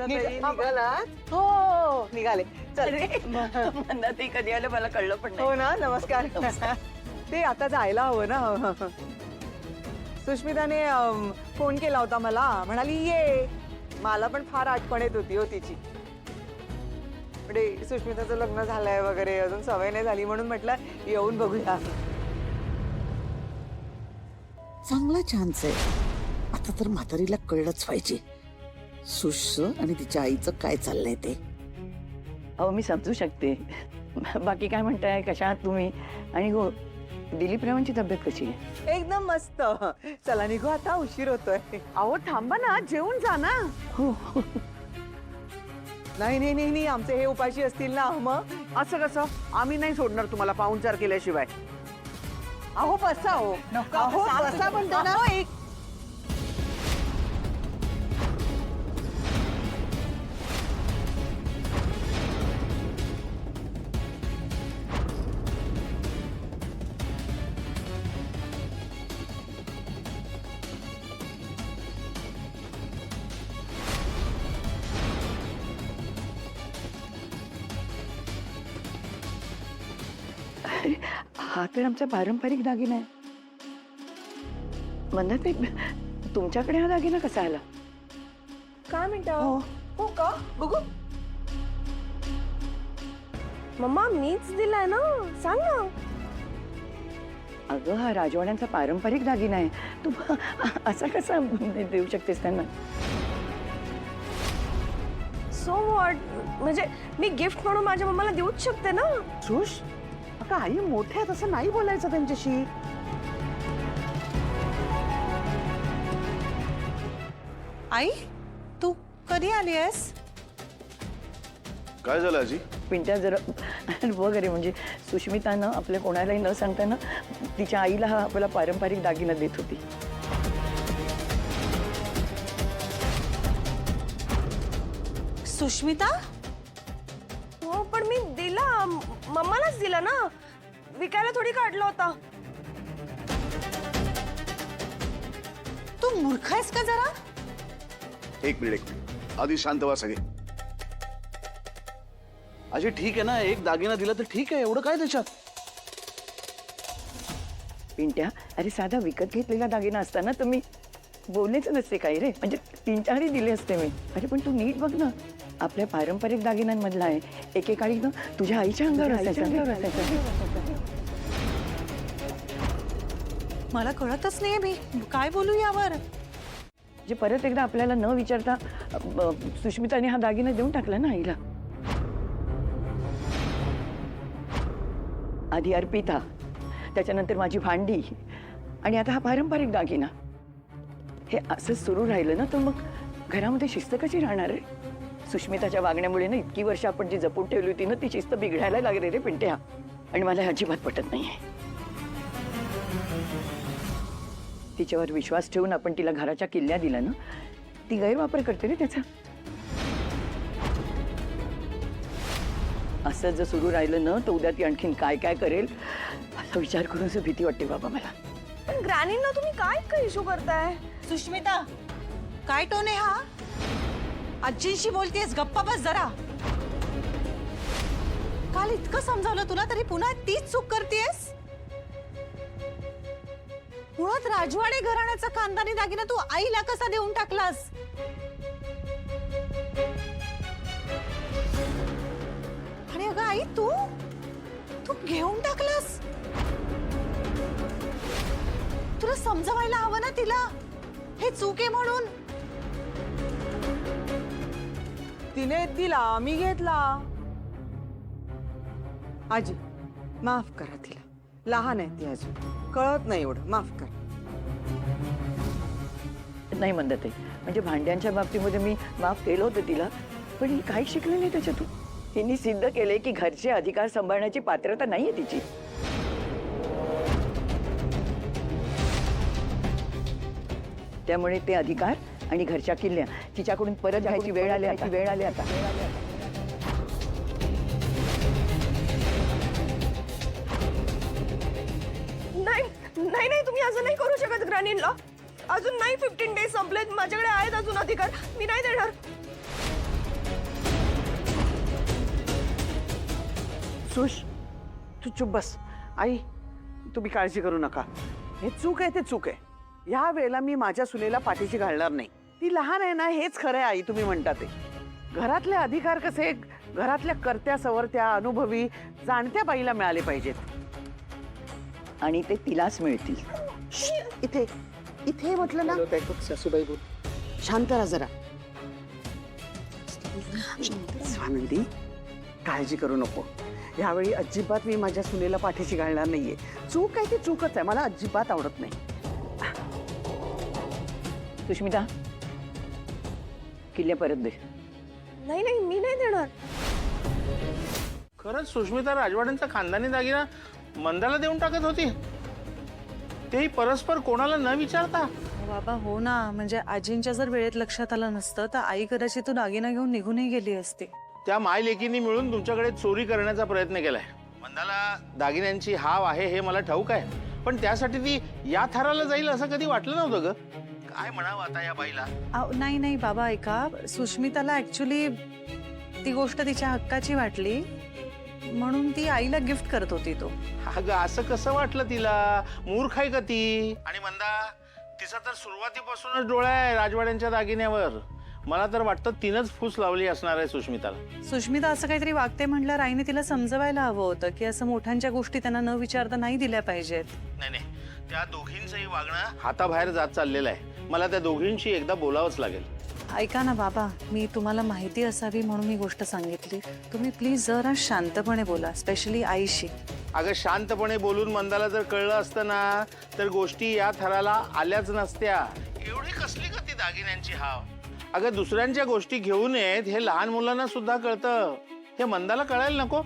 निघालात? हो निघाले. चल ती कधी आलं मला कळलं पण नाही. हो ना. नमस्कार. ते आता जायला हवं ना. सुष्मिताने फोन केला होता मला, म्हणाली ये. मला पण फार आठवण येत होती हो तिची. म्हणजे सुष्मिताचं लग्न झालंय वगैरे, अजून सवय नाही झाली म्हणून म्हटलं येऊन बघूया. चांगला चान्स आहे. आता तर म्हातारीला कळलंच पाहिजे सुश आणि तिच्या आईचं काय चाललंय ते. अहो मी समजू शकते. बाकी काय म्हणताय, कशा आहात तुम्ही? आणि हो, दिलीपरावांची तब्येत कशी आहे? एकदम मस्त. चला निघू आता, उशीर होतोय. अहो थांबा ना, जेवून जा ना. हो. नाही नाही नाही नाही, आमचे हे उपाशी असतील ना. मग असं कसं? आम्ही नाही सोडणार तुम्हाला पाहुणचार केल्याशिवाय. अहो बसा हो. अहो बसा म्हणतो ना. हा तर आमचा पारंपरिक दागिना आहे. म्हणत तुमच्याकडे हा दागिना कसा आला? काय म्हणता? हो का? बघू. मम्मा मीच दिलाय ना, सांग ना. अगं हा राजवाड्यांचा पारंपरिक दागिना आहे. तू असा कसा देऊ शकतेस त्यांना? So what? म्हणजे मी गिफ्ट म्हणून माझ्या मम्माला देऊच शकते ना. सुश, अगं आई मोठे आहेत, असं नाही बोलायचं त्यांच्याशी. आई तू कधी आली आहेस? काय झालं आजी? पिंट्या जरा वगैरे म्हणजे सुष्मितानं आपल्या कोणालाही न सांगताना तिच्या आईला हा आपला पारंपरिक दागिना देत होती. सुष्मिता? हो पण मी दिला, मम्मालाच दिला ना. विकायला थोडी काढला होता. तू मूर्ख आहेस का जरा? एक मिनिट आधी शांत व्हा सगळे. आजी ठीक आहे ना, एक दागिना दिला तर ठीक आहे, एवढं काय त्याच्यात? पिंट्या, अरे साधा विकत घेतलेला दागिना असताना तर मी बोललेच नसते काही रे. म्हणजे 3-4 दिले असते मी. अरे पण तू नीट बघ ना, आपल्या पारंपरिक दागिन्यांमधला आहे. एकेकाळी ना तुझ्या आईच्या अंगावर असायचा. मला कळतच नाहीये मी काय बोलू यावर. जे परत एकदा आपल्याला न विचारता सुष्मिताने हा दागिना देऊन टाकला ना आईला. आधी अर्पिता, त्याच्यानंतर माझी भांडी आणि आता हा पारंपरिक दागिना. हे असं सुरू राहिलं ना तर मग घरामध्ये शिस्त कशी राहणार आहे? सुष्मिताच्या वागण्यामुळे ना इतकी वर्ष आपण जी जपून ठेवली होती ना ती शिस्त बिघडायला लागली रे पिंट्या. आणि मला अजिबात पटत नाहीये. तिच्यावर विश्वास ठेवून आपण तिला घराच्या किल्ल्या दिला ना, ती गैरवापर करते रे त्याचा. असं जर सुरू राहिलं ना तर उद्या ती आणखीन काय काय करेल असा विचार करून भीती वाटते बाबा मला. पण ग्रॅनींना तुम्ही काय इशू करताय? सुष्मिता काय टोन आहे हा? आजींशी बोलतेस, गप्पा बस जरा. काल इतकं समजावलं तुला तरी पुन्हा तीच चूक करतेस. मुळात राजवाडे घराण्याचा खानदानी दागिना तू आईला कसा देऊन टाकलास? आणि अगं आई तू तू घेऊन टाकलास. तुला समजवायला हवं ना तिला हे चूक आहे म्हणून. तिने दिला, मी घेतला. आजी माफ करा तिला, लहान आहे ती अजून, कळत नाही एवढं. माफ कर. नाही म्हणत आहे म्हणजे भांड्यांच्या बाबतीमध्ये मी माफ केलं होतं तिला, पण ही काही शिकली नाही त्याच्यातून. हिने सिद्ध केले की घरचे अधिकार सांभाळण्याची पात्रता नाहीये तिची. त्यामुळे ते अधिकार आणि घरच्या किल्ल्या तिच्याकडून परत घ्यायची वेळ आली आता. नाही नाही नाही, तुम्ही असं नाही करू शकत ग्रॅनींला. अजून नाही 15 डेज संपलेत, माझ्याकडे आहेत अजून अधिकार. मी नाही देणार. सुश तू चुप बस. आई तुम्ही काळजी करू नका. हे चूक आहे ते चूक आहे. या वेळेला मी माझ्या सुनेला पाठीशी घालणार नाही. ती लहान आहे ना, हेच खरं आहे आई तुम्ही म्हणता ते. घरातले अधिकार कसे घरातल्या कर्त्या सवरत्या अनुभवी जाणत्या बाईला मिळाले पाहिजेत. आणि ते तिलाच मिळतील. इथे इथे म्हटलं ना. सासूबाई बोल. शांत राहा जरा. स्वानंदी काळजी करू नको. यावेळी अजिबात मी माझ्या सुनेला पाठीशी घालणार नाहीये. चूक आहे ती चूकच आहे. मला अजिबात आवडत नाही. सुष्मिता किल्ले परत दे. नाही नाही मी नाही देणार. खरंच सुष्मिता राजवाड्यांचा खानदानी दागिना मंदाला देऊन टाकत होती, तेही परस्पर कोणाला न विचारता. बाबा हो ना, म्हणजे आजींच्या जर वेळेत लक्षात आलं नसतं तर आई कदाचित तो दागिना घेऊन निघूनही गेली असती. त्या माय लेकींनी मिळून तुमच्याकडे चोरी करण्याचा प्रयत्न केलाय. मंदाला दागिन्यांची हाव आहे हे मला ठाऊक आहे, पण त्यासाठी ती या थराला जाईल असं कधी वाटलं नव्हतं ग. काय म्हणावं आता या बाईला. नाही नाही बाबा ऐका, सुष्मिताला ऍक्च्युली ती गोष्ट तिच्या हक्काची वाटली म्हणून ती आईला गिफ्ट करत होती. तो अगं असं कसं वाटलं तिला? मूर्ख आहे का ती? आणि मंदा तिचा तर सुरुवातीपासूनच डोळा आहे राजवाड्यांच्या दागिन्यावर. मला तर वाटतं तिनंच फूस लावली असणार आहे सुष्मिताला. सुष्मिता असं काहीतरी वागते म्हटलं आईने तिला समजवायला हवं होतं की असं मोठ्यांच्या गोष्टी त्यांना न विचारता नाही दिल्या पाहिजेत. नाही नाही, त्या दोघींचंही वागणं हाताबाहेर जात चाललेलं आहे. मला त्या दोघींशी एकदा बोलावंच लागेल. ऐका ना बाबा, मी तुम्हाला माहिती असावी म्हणून ही गोष्ट सांगितली. तुम्ही प्लीज जरा शांतपणे बोला, स्पेशली आईशी. अगं शांतपणे बोलून मंदाला जर कळलं असतं ना तर गोष्टी या थराला आल्याच नसत्या. एवढी कसली का ती दागिन्यांची हाव? अगं दुसऱ्यांच्या गोष्टी घेऊन येत हे लहान मुलांना सुद्धा कळतं, हे मंदाला कळायला नको.